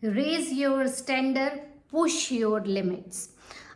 Raise your standard, push your limits.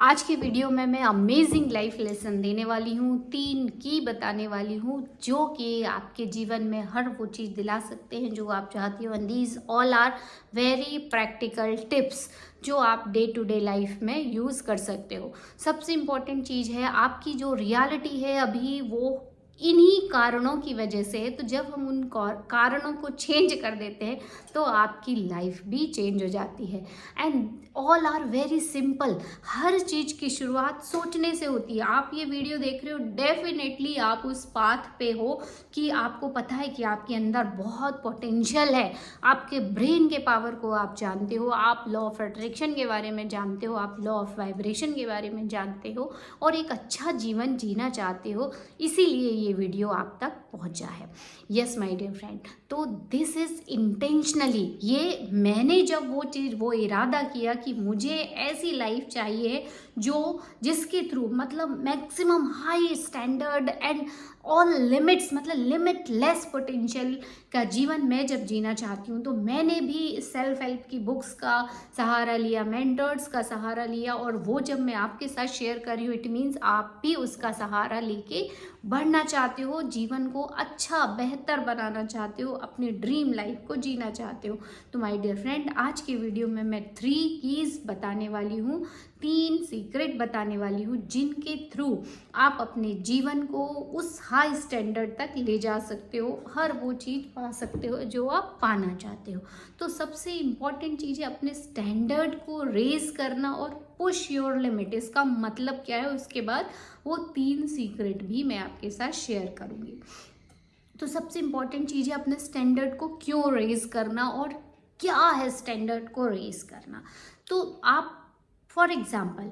आज की video में मैं अमेजिंग लाइफ लेसन देने वाली हूँ, 3 की बताने वाली हूँ जो कि आपके जीवन में हर वो चीज़ दिला सकते हैं जो आप चाहती हो। And these all are very practical tips जो आप डे टू डे लाइफ में यूज़ कर सकते हो। सबसे इम्पॉर्टेंट चीज़ है, आपकी जो रियलिटी है अभी वो इन्हीं कारणों की वजह से है। तो जब हम उन कारणों को चेंज कर देते हैं तो आपकी लाइफ भी चेंज हो जाती है। And all are very simple. हर चीज़ की शुरुआत सोचने से होती है। आप ये वीडियो देख रहे हो, डेफिनेटली आप उस पाथ पे हो कि आपको पता है कि आपके अंदर बहुत पोटेंशियल है। आपके ब्रेन के पावर को आप जानते हो, आप लॉ ऑफ अट्रैक्शन के बारे में जानते हो, आप लॉ ऑफ वाइब्रेशन के बारे में जानते हो और एक अच्छा जीवन जीना चाहते हो। इसीलिए ये वीडियो आप तक पहुंचा है। यस माय डियर फ्रेंड, तो दिस इज इंटेंशनली। ये मैंने जब वो इरादा किया कि मुझे ऐसी लाइफ चाहिए जिसके थ्रू मतलब maximum high standard and all limits, मतलब लिमिटलेस पोटेंशियल का जीवन मैं जब जीना चाहती हूँ, तो मैंने भी सेल्फ हेल्प की बुक्स का सहारा लिया, मेंटर्स का सहारा लिया। और वो जब मैं आपके साथ शेयर कर रही हूँ, इट मीन्स आप भी उसका सहारा लेके बढ़ना चाहते हो, जीवन को अच्छा बेहतर बनाना चाहते हो, अपनी ड्रीम लाइफ को जीना चाहते हो। तो माय डियर फ्रेंड, आज की वीडियो में मैं 3 कीज बताने वाली हूँ, 3 सीक्रेट बताने वाली हूँ जिनके थ्रू आप अपने जीवन को उस हाई स्टैंडर्ड तक ले जा सकते हो, हर वो चीज़ पा सकते हो जो आप पाना चाहते हो। तो सबसे इम्पॉर्टेंट चीज़ है अपने स्टैंडर्ड को रेज करना और पुश योर लिमिट। इसका मतलब क्या है, उसके बाद वो 3 सीक्रेट भी मैं आपके साथ शेयर करूँगी। तो सबसे इम्पॉर्टेंट चीज़ है अपने स्टैंडर्ड को क्यों रेज करना और क्या है स्टैंडर्ड को रेज करना। तो आप फॉर एग्जाम्पल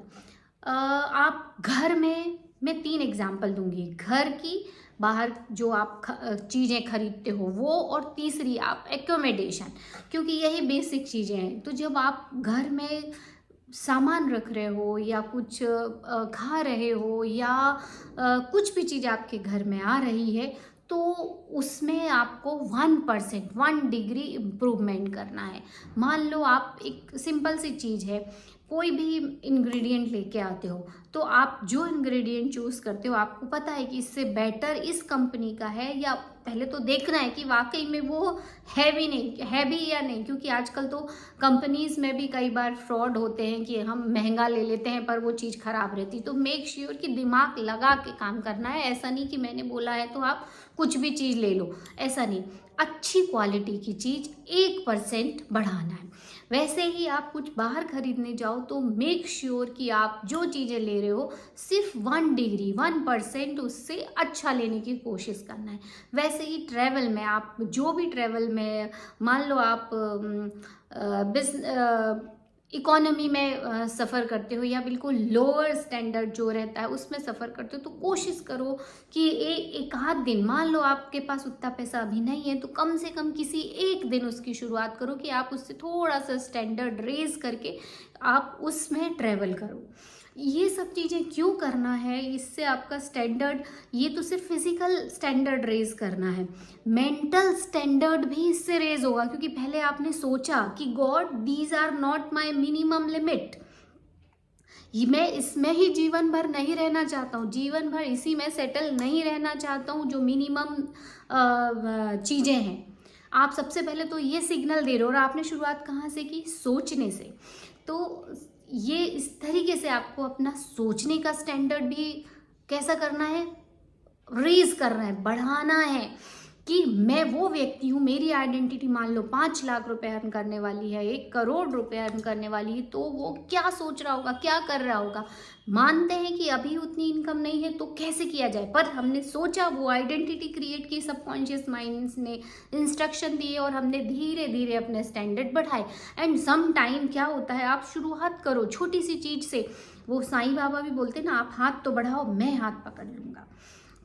आप घर में, मैं 3 एग्जाम्पल दूंगी, घर की, बाहर जो आप चीज़ें खरीदते हो वो, और तीसरी आप एकोमोडेशन, क्योंकि यही बेसिक चीज़ें हैं। तो जब आप घर में सामान रख रहे हो या कुछ खा रहे हो या कुछ भी चीज़ आपके घर में आ रही है, तो उसमें आपको 1%, 1 डिग्री इम्प्रूवमेंट करना है। मान लो आप, एक सिंपल सी चीज़ है, कोई भी इंग्रेडिएंट लेके आते हो, तो आप जो इंग्रेडिएंट चूज़ करते हो आपको पता है कि इससे बेटर इस कंपनी का है, या पहले तो देखना है कि वाकई में वो है भी या नहीं, क्योंकि आजकल तो कंपनीज में भी कई बार फ्रॉड होते हैं कि हम महंगा ले लेते हैं पर वो चीज़ ख़राब रहती। तो मेक श्योर कि दिमाग लगा के काम करना है। ऐसा नहीं कि मैंने बोला है तो आप कुछ भी चीज़ ले लो, ऐसा नहीं। अच्छी क्वालिटी की चीज़ 1% बढ़ाना है। वैसे ही आप कुछ बाहर खरीदने जाओ तो मेक श्योर कि आप जो चीज़ें ले रहे हो सिर्फ 1 डिग्री 1% उससे अच्छा लेने की कोशिश करना है। वैसे ही ट्रैवल में, आप जो भी ट्रैवल में, मान लो आप इकोनॉमी में सफ़र करते हो या बिल्कुल लोअर स्टैंडर्ड जो रहता है उसमें सफ़र करते हो, तो कोशिश करो कि एक आध दिन, मान लो आपके पास उतना पैसा अभी नहीं है तो कम से कम किसी एक दिन उसकी शुरुआत करो कि आप उससे थोड़ा सा स्टैंडर्ड रेज करके आप उसमें ट्रैवल करो। ये सब चीज़ें क्यों करना है, इससे आपका स्टैंडर्ड, ये तो सिर्फ फिजिकल स्टैंडर्ड रेज करना है, मेंटल स्टैंडर्ड भी इससे रेज होगा, क्योंकि पहले आपने सोचा कि God these are not my minimum limit, मैं इसमें ही जीवन भर नहीं रहना चाहता हूँ, जीवन भर इसी में सेटल नहीं रहना चाहता हूँ जो मिनिमम चीज़ें हैं। आप सबसे पहले तो ये सिग्नल दे रहे हो, और आपने शुरुआत कहाँ से की, सोचने से। तो ये इस तरीके से आपको अपना सोचने का स्टैंडर्ड भी कैसा करना है, रेज करना है, बढ़ाना है कि मैं वो व्यक्ति हूँ, मेरी आइडेंटिटी मान लो 5 लाख रुपए अर्न करने वाली है, 1 करोड़ रुपए अर्न करने वाली है, तो वो क्या सोच रहा होगा, क्या कर रहा होगा। मानते हैं कि अभी उतनी इनकम नहीं है तो कैसे किया जाए, पर हमने सोचा, वो आइडेंटिटी क्रिएट की, सबकॉन्शियस माइंड ने इंस्ट्रक्शन दिए और हमने धीरे धीरे अपने स्टैंडर्ड बढ़ाए। एंड सम टाइम क्या होता है, आप शुरुआत करो छोटी सी चीज़ से। वो साईं बाबा भी बोलते ना, आप हाथ तो बढ़ाओ, मैं हाथ पकड़ लूँगा।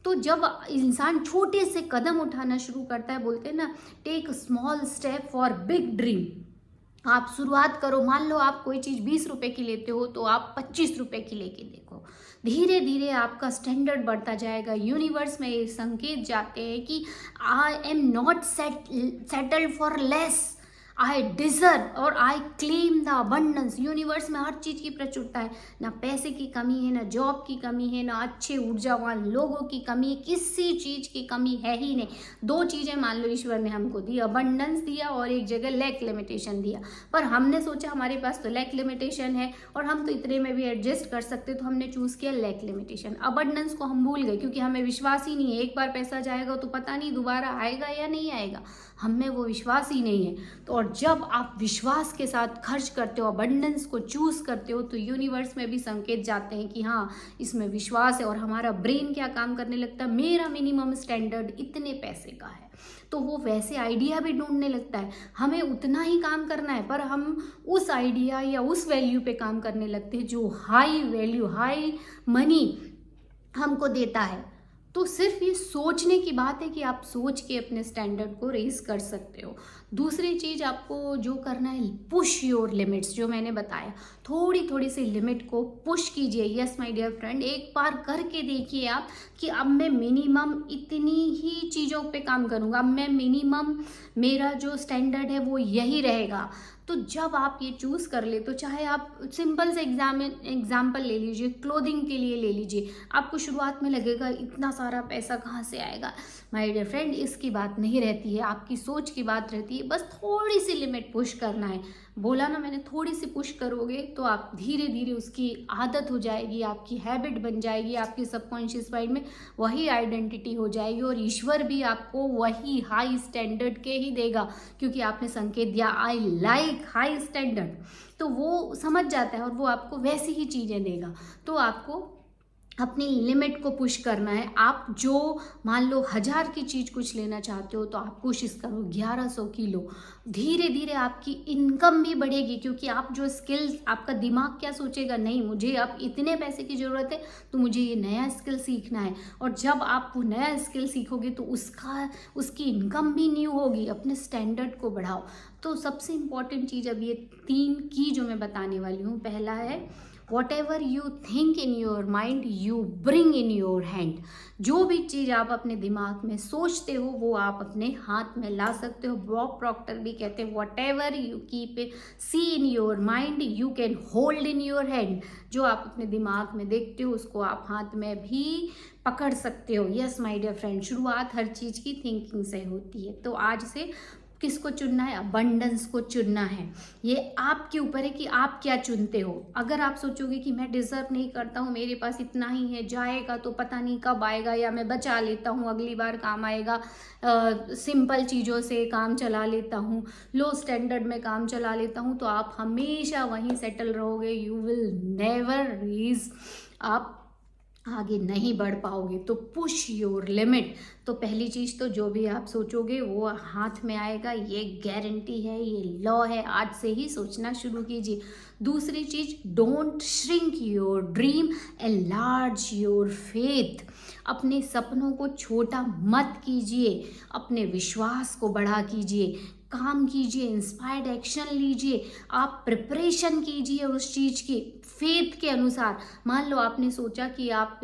तो जब इंसान छोटे से कदम उठाना शुरू करता है, बोलते हैं ना, take small step for big dream. आप शुरुआत करो, मान लो आप कोई चीज़ 20 रुपए की लेते हो तो आप 25 रुपए की लेके देखो, धीरे धीरे आपका स्टैंडर्ड बढ़ता जाएगा। यूनिवर्स में ये संकेत जाते हैं कि I am not settled for less, I deserve और I claim the abundance. Universe में हर चीज़ की प्रचुरता है, ना पैसे की कमी है, ना जॉब की कमी है, ना अच्छे ऊर्जावान लोगों की कमी है, किसी चीज़ की कमी है ही नहीं। दो चीज़ें मान लो ईश्वर ने हमको दी, अबंडेंस दिया और एक जगह लैक लिमिटेशन दिया। पर हमने सोचा हमारे पास तो लैक लिमिटेशन है और हम तो इतने में भी एडजस्ट कर सकते, तो हमने चूज़ किया लैक लिमिटेशन। अबंडेंस को हम भूल गए क्योंकि हमें विश्वास ही नहीं है, एक बार पैसा जाएगा तो पता नहीं दोबारा आएगा या नहीं आएगा, हमें वो विश्वास ही नहीं है। तो और जब आप विश्वास के साथ खर्च करते हो, अबंडेंस को चूज करते हो, तो यूनिवर्स में भी संकेत जाते हैं कि हाँ इसमें विश्वास है। और हमारा ब्रेन क्या काम करने लगता है, मेरा मिनिमम स्टैंडर्ड इतने पैसे का है, तो वो वैसे आइडिया भी ढूंढने लगता है। हमें उतना ही काम करना है पर हम उस आइडिया या उस वैल्यू पे काम करने लगते हैं जो हाई वैल्यू, हाई मनी हमको देता है। तो सिर्फ ये सोचने की बात है कि आप सोच के अपने स्टैंडर्ड को रेज कर सकते हो। दूसरी चीज़ आपको जो करना है, पुश योर लिमिट्स, जो मैंने बताया, थोड़ी थोड़ी सी लिमिट को पुश कीजिए। यस माय डियर फ्रेंड, एक बार करके देखिए आप कि अब मैं मिनिमम इतनी ही चीज़ों पे काम करूँगा, अब मैं मिनिमम, मेरा जो स्टैंडर्ड है वो यही रहेगा। तो जब आप ये चूज़ कर ले, तो चाहे आप सिंपल से एग्जाम्पल ले लीजिए, क्लोथिंग के लिए ले लीजिए। आपको शुरुआत में लगेगा इतना सारा पैसा कहाँ से आएगा। माय डियर फ्रेंड, इसकी बात नहीं रहती है, आपकी सोच की बात रहती है। बस थोड़ी सी लिमिट पुश करना है। बोला ना मैंने, थोड़ी सी पुश करोगे तो आप धीरे धीरे उसकी आदत हो जाएगी, आपकी हैबिट बन जाएगी, आपके सबकॉन्शियस माइंड में वही आइडेंटिटी हो जाएगी और ईश्वर भी आपको वही हाई स्टैंडर्ड के ही देगा, क्योंकि आपने संकेत दिया आई लाइक हाई स्टैंडर्ड, तो वो समझ जाता है और वो आपको वैसी ही चीज़ें देगा। तो आपको अपनी लिमिट को पुश करना है। आप जो मान लो 1000 की चीज़ कुछ लेना चाहते हो तो आप कोशिश करो 1100 की लो। धीरे धीरे आपकी इनकम भी बढ़ेगी, क्योंकि आप जो स्किल्स, आपका दिमाग क्या सोचेगा, नहीं मुझे अब इतने पैसे की ज़रूरत है तो मुझे ये नया स्किल सीखना है। और जब आप वो नया स्किल सीखोगे तो उसकी इनकम भी न्यू होगी। अपने स्टैंडर्ड को बढ़ाओ। तो सबसे इम्पॉर्टेंट चीज़ अब ये 3 की जो मैं बताने वाली हूँ, पहला है whatever you think in your mind you bring in your hand। जो भी चीज़ आप अपने दिमाग में सोचते हो वो आप अपने हाथ में ला सकते हो। बॉब प्रॉक्टर भी कहते हैं whatever you keep see in your mind you can hold in your hand। जो आप अपने दिमाग में देखते हो उसको आप हाथ में भी पकड़ सकते हो। यस माय डियर फ्रेंड, शुरुआत हर चीज़ की थिंकिंग से होती है। तो आज से किसको चुनना है, अबंडेंस को चुनना है। ये आपके ऊपर है कि आप क्या चुनते हो। अगर आप सोचोगे कि मैं डिजर्व नहीं करता हूँ, मेरे पास इतना ही है, जाएगा तो पता नहीं कब आएगा, या मैं बचा लेता हूँ अगली बार काम आएगा, सिंपल चीज़ों से काम चला लेता हूँ, लो स्टैंडर्ड में काम चला लेता हूँ, तो आप हमेशा वहीं सेटल रहोगे। यू विल नेवर रीज, आप आगे नहीं बढ़ पाओगे। तो पुश योर लिमिट। तो पहली चीज़ तो जो भी आप सोचोगे वो हाथ में आएगा, ये गारंटी है, ये लॉ है। आज से ही सोचना शुरू कीजिए। दूसरी चीज़, don't shrink your dream, enlarge your faith. अपने सपनों को छोटा मत कीजिए, अपने विश्वास को बड़ा कीजिए, काम कीजिए, इंस्पायर्ड एक्शन लीजिए, आप प्रिपरेशन कीजिए उस चीज़ की फेथ के अनुसार। मान लो आपने सोचा कि आप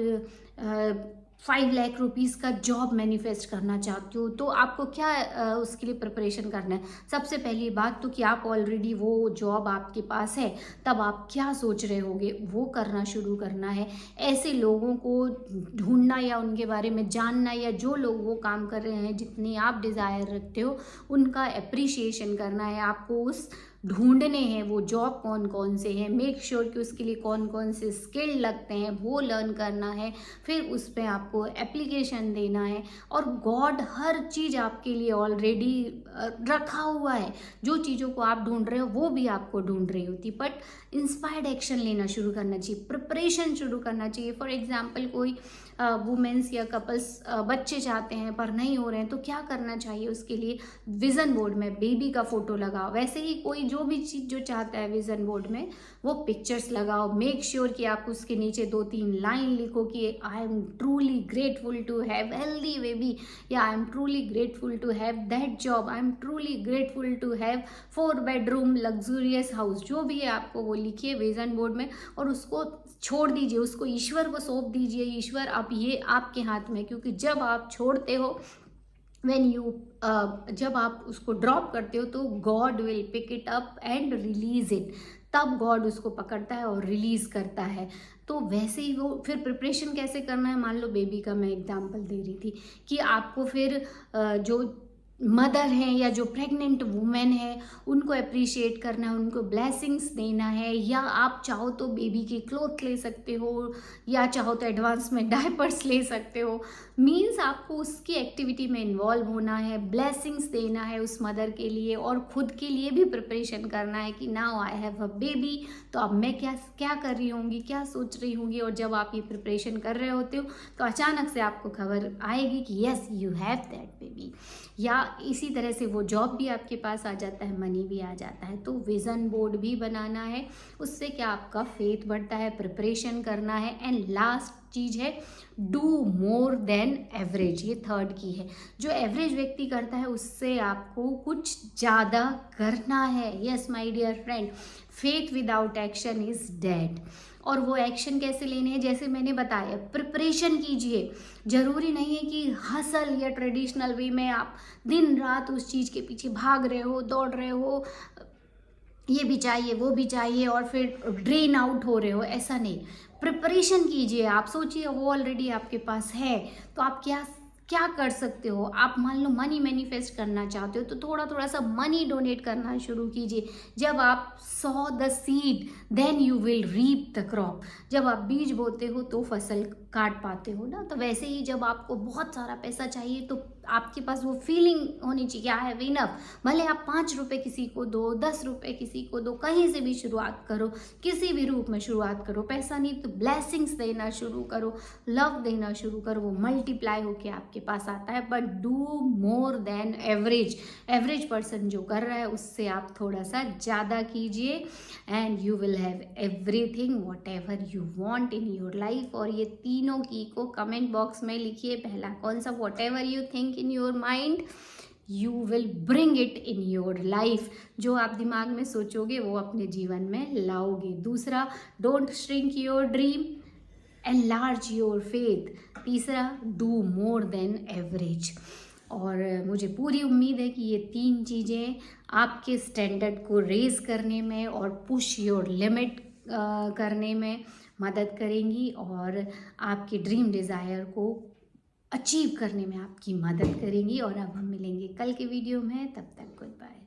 5 लाख रुपीज़ का जॉब मैनिफेस्ट करना चाहते हो, तो आपको क्या उसके लिए प्रिपरेशन करना है। सबसे पहली बात तो कि आप ऑलरेडी वो जॉब आपके पास है, तब आप क्या सोच रहे होगे वो करना शुरू करना है। ऐसे लोगों को ढूंढना या उनके बारे में जानना, या जो लोग वो काम कर रहे हैं जितनी आप डिज़ायर रखते हो उनका एप्रिशिएशन करना है। आपको उस ढूंढने हैं वो जॉब कौन कौन से हैं, मेक श्योर कि उसके लिए कौन कौन से स्किल लगते हैं वो लर्न करना है, फिर उस पर आपको एप्लीकेशन देना है। और गॉड हर चीज़ आपके लिए ऑलरेडी रखा हुआ है। जो चीज़ों को आप ढूंढ रहे हो वो भी आपको ढूंढ रही होती, बट इंस्पायर्ड एक्शन लेना शुरू करना चाहिए, प्रिपरेशन शुरू करना चाहिए। फॉर एग्जाम्पल कोई वुमेन्स या कपल्स बच्चे चाहते हैं पर नहीं हो रहे हैं, तो क्या करना चाहिए उसके लिए, विज़न बोर्ड में बेबी का फ़ोटो लगाओ। वैसे ही कोई जो भी चीज़ जो चाहता है विज़न बोर्ड में वो पिक्चर्स लगाओ। मेक श्योर कि आप उसके नीचे 2-3 लाइन लिखो कि I am truly grateful to have healthy baby, या I am truly grateful to have that job, I am truly grateful to have 4 bedroom luxurious house. जो भी है आपको वो लिखिए विज़न बोर्ड में और उसको छोड़ दीजिए, उसको ईश्वर को सौंप दीजिए। ईश्वर अब ये आपके हाथ में, क्योंकि जब आप छोड़ते हो व्हेन यू जब आप उसको ड्रॉप करते हो तो God will pick it up and release it, तब गॉड उसको पकड़ता है और रिलीज करता है। तो वैसे ही वो फिर प्रिपरेशन कैसे करना है, मान लो बेबी का मैं एग्जांपल दे रही थी कि आपको फिर जो मदर हैं या जो प्रेग्नेंट वुमेन है उनको अप्रिशिएट करना है, उनको ब्लेसिंग्स देना है, या आप चाहो तो बेबी के क्लोथ ले सकते हो, या चाहो तो एडवांस में डायपर्स ले सकते हो। मीन्स आपको उसकी एक्टिविटी में इन्वॉल्व होना है, ब्लेसिंग्स देना है उस मदर के लिए, और खुद के लिए भी प्रिपरेशन करना है कि now I have a baby, तो अब मैं क्या क्या कर रही होंगी, क्या सोच रही होंगी। और जब आप ये प्रिपरेशन कर रहे होते हो तो अचानक से आपको खबर आएगी कि yes you have that baby. या इसी तरह से वो जॉब भी आपके पास आ जाता है, मनी भी आ जाता है। तो विजन बोर्ड भी बनाना है, उससे क्या आपका फेथ बढ़ता है, प्रिपरेशन करना है। एंड लास्ट चीज है डू मोर देन एवरेज, ये थर्ड की है। जो एवरेज व्यक्ति करता है उससे आपको कुछ ज़्यादा करना है। Yes my dear friend, faith without action is dead. और वो एक्शन कैसे लेने हैं, जैसे मैंने बताया, प्रिपरेशन कीजिए। जरूरी नहीं है कि हसल या ट्रेडिशनल वे में आप दिन रात उस चीज़ के पीछे भाग रहे हो, दौड़ रहे हो, ये भी चाहिए वो भी चाहिए, और फिर ड्रेन आउट हो रहे हो। ऐसा नहीं, प्रिपरेशन कीजिए। आप सोचिए वो ऑलरेडी आपके पास है, तो आप क्या क्या कर सकते हो। आप मान लो मनी मैनिफेस्ट करना चाहते हो तो थोड़ा थोड़ा सा मनी डोनेट करना शुरू कीजिए। जब आप sow the seed then you will reap the crop. जब आप बीज बोते हो तो फसल काट पाते हो ना। तो वैसे ही जब आपको बहुत सारा पैसा चाहिए तो आपके पास वो फीलिंग होनी चाहिए आई हैव इनफ। भले आप 5 रुपये किसी को दो, 10 रुपये किसी को दो, कहीं से भी शुरुआत करो, किसी भी रूप में शुरुआत करो। पैसा नहीं तो ब्लेसिंग्स देना शुरू करो, लव देना शुरू करो, वो मल्टीप्लाई होके आपके पास आता है। But do more than average. Average person जो कर रहा है उससे आप थोड़ा सा ज़्यादा कीजिए and you will have everything what ever you want in your life. और ये तीनों की को कमेंट बॉक्स में लिखिए। पहला कौन सा, what ever you think in your mind you will bring it in your life। जो आप दिमाग में सोचोगे वो अपने जीवन में लाओगे। दूसरा, don't shrink your dream, enlarge your faith। तीसरा, do more than average। और मुझे पूरी उम्मीद है कि ये 3 चीज़ें आपके स्टैंडर्ड को रेज करने में और पुश योर लिमिट करने में मदद करेंगी, और आपके ड्रीम डिज़ायर को अचीव करने में आपकी मदद करेंगी। और अब हम मिलेंगे कल के वीडियो में, तब तक गुड बाय।